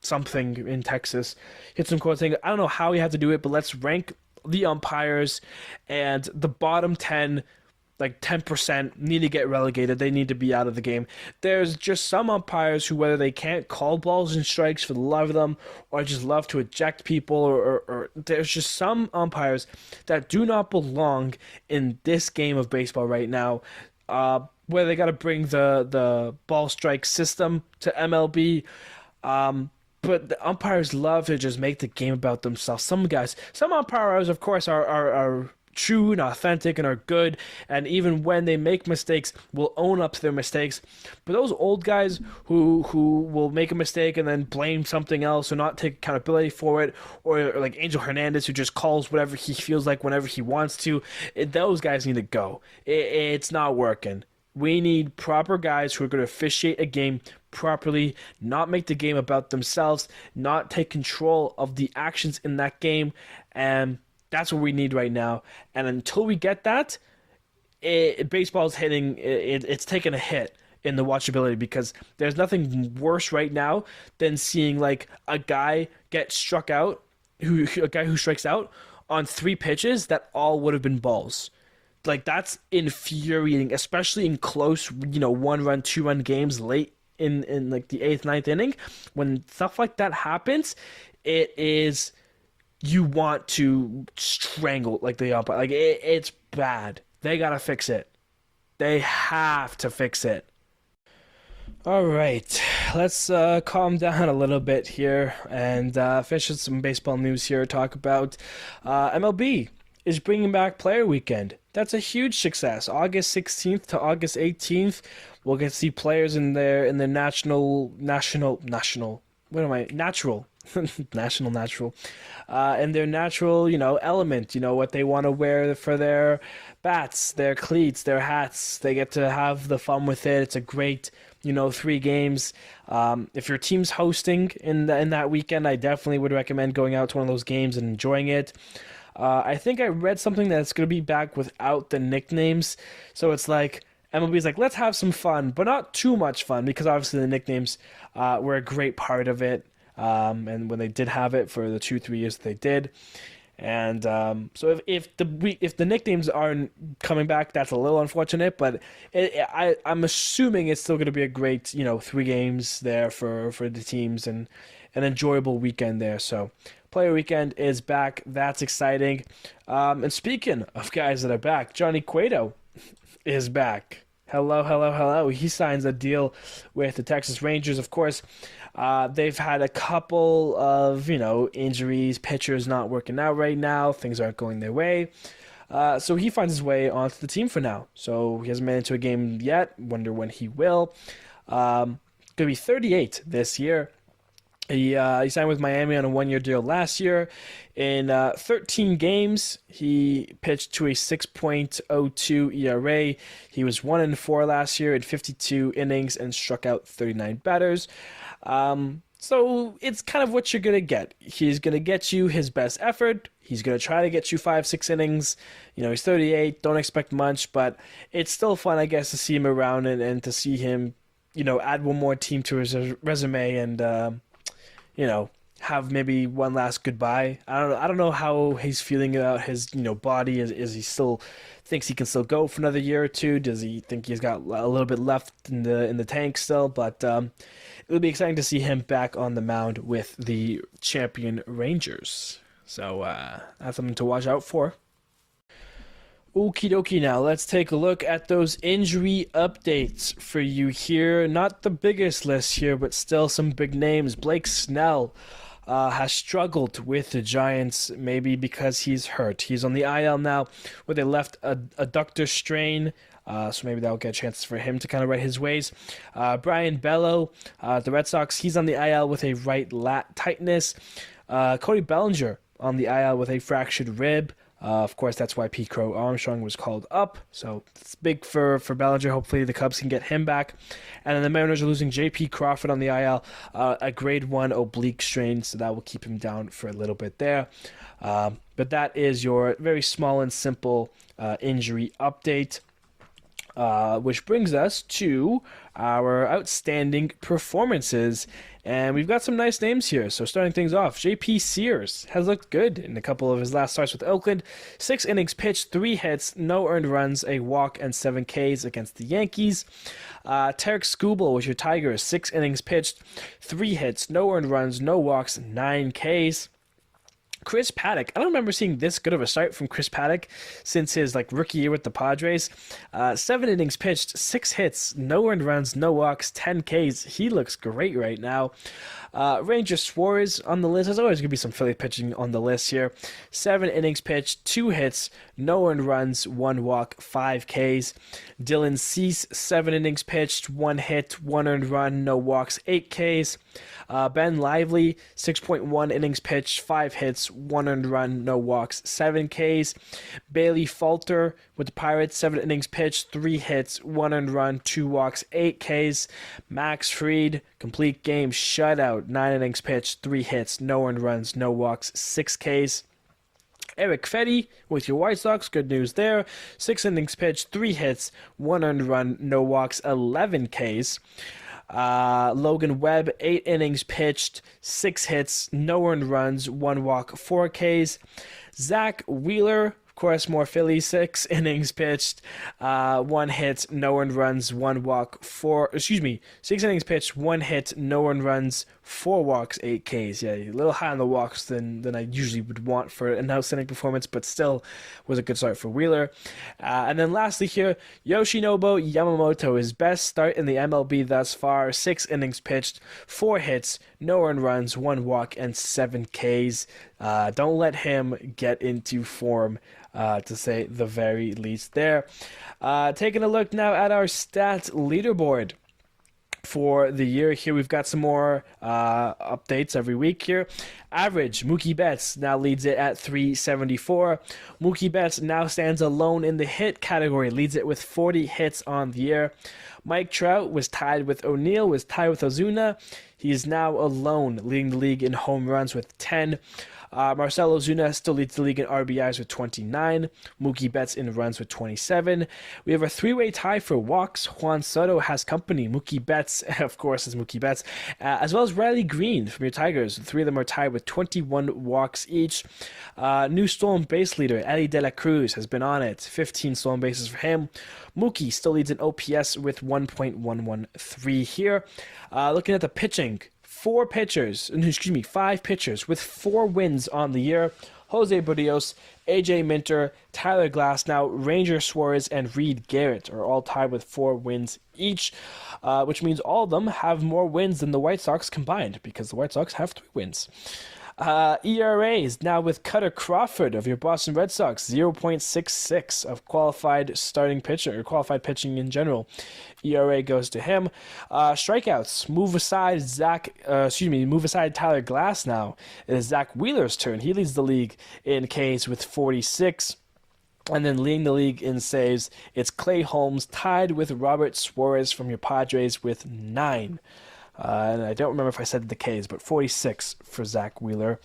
something in Texas. He had some quotes saying, I don't know how we have to do it, but let's rank the umpires and the bottom 10, 10% need to get relegated. They need to be out of the game. There's just some umpires who, whether they can't call balls and strikes for the love of them or just love to eject people or there's just some umpires that do not belong in this game of baseball right now. Whether they got to bring the ball strike system to MLB, but the umpires love to just make the game about themselves. Some umpires, of course, are true and authentic and are good, and even when they make mistakes will own up to their mistakes. But those old guys who will make a mistake and then blame something else or not take accountability for it, or like Angel Hernandez who just calls whatever he feels like whenever he wants to, those guys need to go. It's not working. We need proper guys who are going to officiate a game properly, not make the game about themselves, not take control of the actions in that game, and that's what we need right now. And until we get that, baseball's hitting, it's taking a hit in the watchability because there's nothing worse right now than seeing a guy get struck out a guy who strikes out on 3 pitches that all would have been balls. Like that's infuriating, especially in close, 1 run, 2 run games late in like the eighth, ninth inning. When stuff like that happens, it is you want to strangle like the umpire. Like it's bad. They gotta fix it. They have to fix it. All right, let's calm down a little bit here and finish with some baseball news here. Talk about MLB is bringing back Player Weekend. That's a huge success. August 16th to August 18th, we'll get to see players in their national what am I natural national in their natural element. What they want to wear for their bats, their cleats, their hats. They get to have the fun with it. It's a great 3 games. If your team's hosting in that weekend, I definitely would recommend going out to one of those games and enjoying it. I think I read something that's going to be back without the nicknames. So it's like MLB's like, let's have some fun, but not too much fun, because obviously the nicknames were a great part of it. And when they did have it for the 2-3 years that they did. And so if the nicknames aren't coming back, that's a little unfortunate. But I'm assuming it's still going to be a great 3 games there for the teams and an enjoyable weekend there. So Player Weekend is back. That's exciting. And speaking of guys that are back, Johnny Cueto is back. Hello, hello, hello. He signs a deal with the Texas Rangers. Of course, they've had a couple of, injuries, pitchers not working out right now. Things aren't going their way. So he finds his way onto the team for now. So he hasn't made it into a game yet. Wonder when he will. Going to be 38 this year. He signed with Miami on a 1-year deal last year. In 13 games, he pitched to a 6.02 ERA. He was 1-4 last year in 52 innings and struck out 39 batters. So it's kind of what you're going to get. He's going to get you his best effort. He's going to try to get you 5-6 innings. He's 38. Don't expect much, but it's still fun, I guess, to see him around and to see him, add one more team to his resume and, have maybe one last goodbye. I don't know how he's feeling about his, body. Is he still thinks he can still go for another year or two? Does he think he's got a little bit left in the tank still? But it'll be exciting to see him back on the mound with the champion Rangers. So that's something to watch out for. Okie dokie, now let's take a look at those injury updates for you here. Not the biggest list here, but still some big names. Blake Snell has struggled with the Giants, maybe because he's hurt. He's on the IL now with a left adductor strain, so maybe that'll get a chance for him to kind of right his ways. Brian Bello, the Red Sox, he's on the IL with a right lat tightness. Cody Bellinger on the IL with a fractured rib. Of course, that's why Pete Crow Armstrong was called up. So it's big for Bellinger. Hopefully the Cubs can get him back. And then the Mariners are losing J.P. Crawford on the IL, a grade 1 oblique strain, so that will keep him down for a little bit there. But that is your very small and simple injury update. Which brings us to our outstanding performances. And we've got some nice names here. So starting things off, J.P. Sears has looked good in a couple of his last starts with Oakland. 6 innings pitched, 3 hits, no earned runs, a walk, and 7 Ks against the Yankees. Tarek Skubal with your Tigers, 6 innings pitched, 3 hits, no earned runs, no walks, 9 Ks. Chris Paddock, I don't remember seeing this good of a start from Chris Paddock since his rookie year with the Padres. 7 innings pitched, 6 hits, no earned runs, no walks, 10 Ks. He looks great right now. Ranger Suarez on the list. There's always going to be some Philly pitching on the list here. 7 innings pitched, 2 hits, no earned runs, 1 walk, 5 Ks. Dylan Cease, 7 innings pitched, 1 hit, 1 earned run, no walks, 8 Ks. Ben Lively, 6.1 innings pitched, 5 hits, 1 earned run, no walks, 7 Ks. Bailey Falter with the Pirates, 7 innings pitched, 3 hits, 1 earned run, 2 walks, 8 Ks. Max Fried, complete game shutout, 9 innings pitched, 3 hits, no earned runs, no walks, 6 Ks. Eric Fetty with your White Sox, good news there. 6 innings pitched, 3 hits, 1 earned run, no walks, 11 Ks. Logan Webb, 8 innings pitched, 6 hits, no earned runs, 1 walk, 4 Ks. Zach Wheeler, of course, more Phillies, 6 innings pitched, 1 hit, no earned runs, 1 walk, 6 innings pitched, 1 hit, no earned runs, 4 walks, 8 Ks. Yeah, a little high on the walks than I usually would want for an outstanding performance, but still was a good start for Wheeler. And then lastly here, Yoshinobu Yamamoto, his best start in the MLB thus far, 6 innings pitched, 4 hits, no earned runs, 1 walk, and 7 Ks. Don't let him get into form, to say the very least there. Taking a look now at our stats leaderboard for the year here. We've got some more updates every week here. Average, Mookie Betts now leads it at 374. Mookie Betts now stands alone in the hit category, leads it with 40 hits on the year. Mike Trout was tied with O'Neill, was tied with Ozuna. He is now alone, leading the league in home runs with 10. Marcell Ozuna still leads the league in RBIs with 29. Mookie Betts in runs with 27. We have a 3-way tie for walks. Juan Soto has company. Mookie Betts, of course, is Mookie Betts, as well as Riley Green from your Tigers. The 3 of them are tied with 21 walks each. New stolen base leader, Ellie De La Cruz, has been on it. 15 stolen bases for him. Mookie still leads in OPS with 1.113 here. Looking at the pitching, 5 pitchers with 4 wins on the year. Jose Barrios, AJ Minter, Tyler Glasnow, Ranger Suarez, and Reed Garrett are all tied with 4 wins each, which means all of them have more wins than the White Sox combined, because the White Sox have 3 wins. ERAs now with Cutter Crawford of your Boston Red Sox, 0.66 of qualified starting pitcher, or qualified pitching in general. ERA goes to him. Strikeouts, move aside Tyler Glasnow. It is Zach Wheeler's turn. He leads the league in Ks with 46. And then leading the league in saves, it's Clay Holmes, tied with Robert Suarez from your Padres with 9. And I don't remember if I said the Ks, but 46 for Zach Wheeler.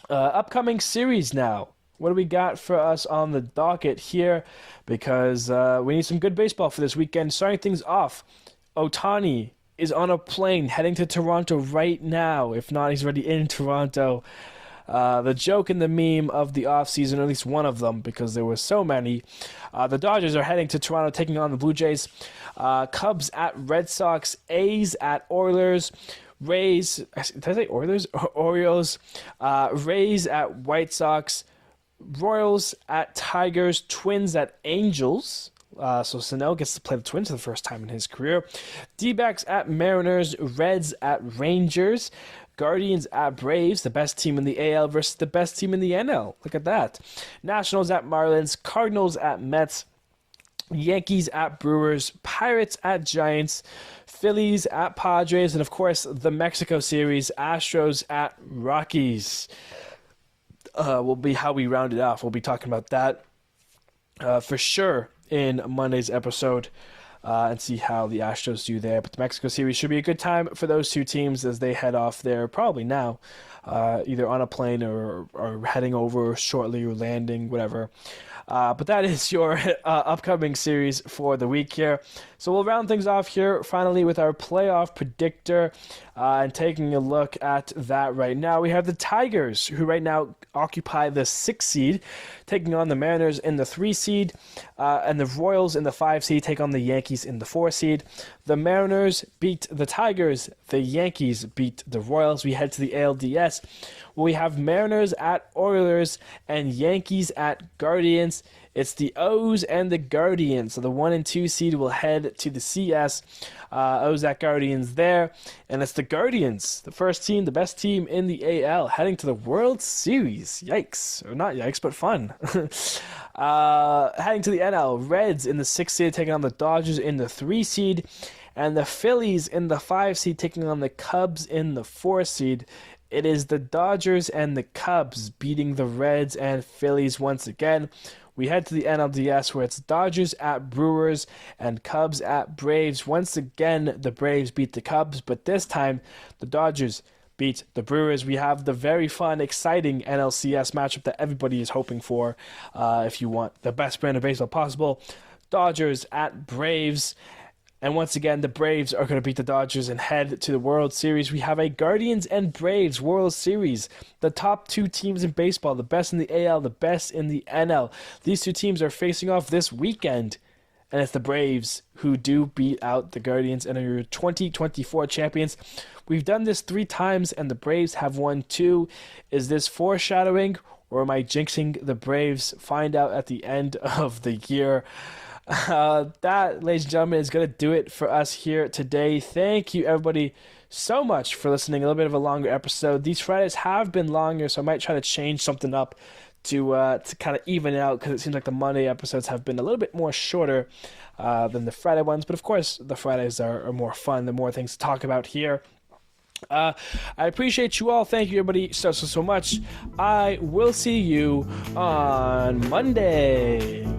Upcoming series now. What do we got for us on the docket here? Because we need some good baseball for this weekend. Starting things off, Ohtani is on a plane heading to Toronto right now. If not, he's already in Toronto. The joke and the meme of the offseason, or at least one of them, because there were so many. The Dodgers are heading to Toronto, taking on the Blue Jays. Cubs at Red Sox. A's at Oilers. Rays, did I say Oilers? Orioles. Rays at White Sox. Royals at Tigers. Twins at Angels. So Snell gets to play the Twins for the first time in his career. D-backs at Mariners. Reds at Rangers. Guardians at Braves, the best team in the AL versus the best team in the NL. Look at that. Nationals at Marlins. Cardinals at Mets. Yankees at Brewers. Pirates at Giants. Phillies at Padres. And, of course, the Mexico series, Astros at Rockies. Will be how we round it off. We'll be talking about that for sure in Monday's episode. And see how the Astros do there. But the Mexico series should be a good time for those 2 teams as they head off there, probably now, either on a plane or heading over shortly or landing, whatever. But that is your upcoming series for the week here. So we'll round things off here finally with our playoff predictor and taking a look at that right now. We have the Tigers, who right now occupy the 6th seed, taking on the Mariners in the 3 seed, and the Royals in the 5 seed take on the Yankees in the 4 seed. The Mariners beat the Tigers. The Yankees beat the Royals. We head to the ALDS, where we have Mariners at Oilers and Yankees at Guardians. It's the O's and the Guardians. So the 1 and 2 seed will head to the CS. O's at Guardians there. And it's the Guardians, the first team, the best team in the AL, heading to the World Series. Yikes. Or not yikes, but fun. Heading to the NL, Reds in the 6th seed taking on the Dodgers in the 3 seed. And the Phillies in the 5 seed taking on the Cubs in the 4 seed. It is the Dodgers and the Cubs beating the Reds and Phillies once again. We head to the NLDS, where it's Dodgers at Brewers and Cubs at Braves. Once again, the Braves beat the Cubs, but this time the Dodgers beat the Brewers. We have the very fun, exciting NLCS matchup that everybody is hoping for if you want the best brand of baseball possible. Dodgers at Braves. And once again, the Braves are going to beat the Dodgers and head to the World Series. We have a Guardians and Braves World Series. The top two teams in baseball, the best in the AL, the best in the NL. These two teams are facing off this weekend. And it's the Braves who do beat out the Guardians and are your 2024 champions. We've done this 3 times, and the Braves have won 2. Is this foreshadowing, or am I jinxing the Braves? Find out at the end of the year. That, ladies and gentlemen, is going to do it for us here today. Thank you, everybody, so much for listening. A little bit of a longer episode. These Fridays have been longer, so I might try to change something up to kind of even it out, because it seems like the Monday episodes have been a little bit more shorter than the Friday ones. But of course, the Fridays are more fun. The more things to talk about here. I appreciate you all. Thank you, everybody, so much. I will see you on Monday.